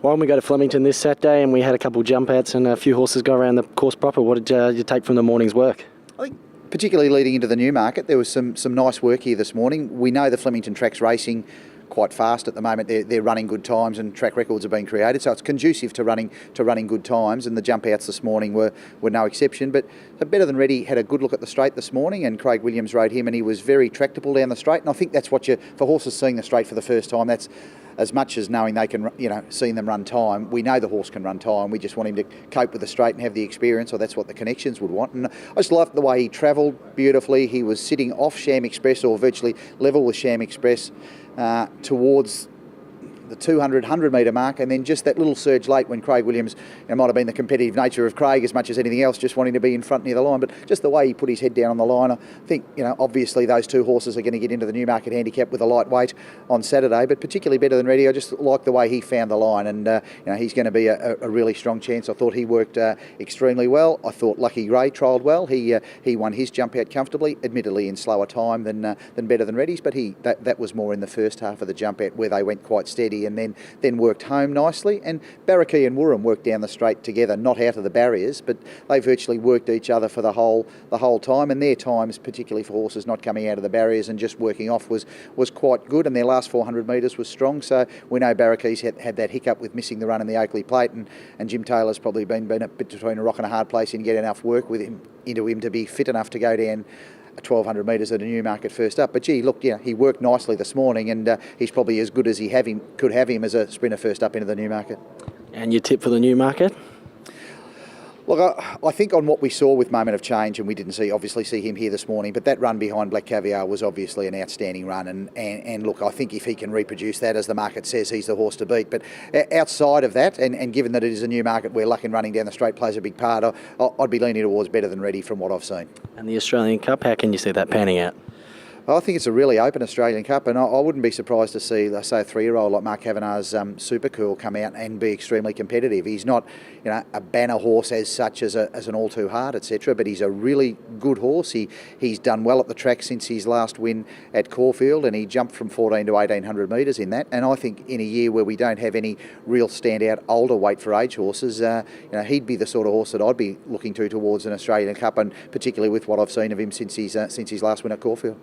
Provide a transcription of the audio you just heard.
Why don't we go to Flemington this Saturday, and we had a couple of jump outs and a few horses go around the course proper. What did you take from the morning's work? I think particularly leading into the Newmarket, there was some nice work here this morning. We know the Flemington track's racing quite fast at the moment. They're running good times and track records are being created, so it's conducive to running good times, and the jump outs this morning were no exception. But Better Than Ready had a good look at the straight this morning, and Craig Williams rode him, and he was very tractable down the straight. And I think that's what for horses seeing the straight for the first time, that's as much as knowing they can, seeing them run time. We know the horse can run time. We just want him to cope with the straight and have the experience, or that's what the connections would want. And I just loved the way he travelled beautifully. He was sitting off Sham Express, or virtually level with Sham Express, towards the 200, 100 metre mark, and then just that little surge late when Craig Williams, it might have been the competitive nature of Craig as much as anything else, just wanting to be in front near the line, but just the way he put his head down on the line. I think, obviously those two horses are going to get into the Newmarket handicap with a lightweight on Saturday, but particularly Better Than Ready, I just like the way he found the line, and he's going to be a really strong chance. I thought he worked extremely well. I thought Lucky Ray trialled well. He won his jump out comfortably, admittedly in slower time than Better Than Ready's, but that was more in the first half of the jump out where they went quite steady and then worked home nicely. And Barrackey and Wurram worked down the straight together, not out of the barriers, but they virtually worked each other for the whole time, and their times, particularly for horses not coming out of the barriers and just working off, was quite good, and their last 400 metres was strong. So we know Barrackey's had that hiccup with missing the run in the Oakley Plate, and Jim Taylor's probably been a bit between a rock and a hard place in getting enough work into him to be fit enough to go down 1,200 metres at a Newmarket first up. But he worked nicely this morning, and he's probably as good as could have him as a sprinter first up into the Newmarket. And your tip for the Newmarket? Look, I think on what we saw with Moment of Change, and we didn't obviously see him here this morning, but that run behind Black Caviar was obviously an outstanding run, and look, I think if he can reproduce that, as the market says, he's the horse to beat. But outside of that, and given that it is a Newmarket where luck in running down the straight plays a big part, I'd be leaning towards Better Than Ready from what I've seen. And the Australian Cup, how can you see that panning out? I think it's a really open Australian Cup, and I wouldn't be surprised to see, let's say, a 3-year-old like Mark Kavanagh's Super Cool come out and be extremely competitive. He's not, a banner horse as such as an All Too Hard, etc., but he's a really good horse. He's done well at the track since his last win at Caulfield, and he jumped from 14 to 1,800 metres in that. And I think in a year where we don't have any real standout older weight for age horses, he'd be the sort of horse that I'd be looking towards an Australian Cup, and particularly with what I've seen of him since his last win at Caulfield.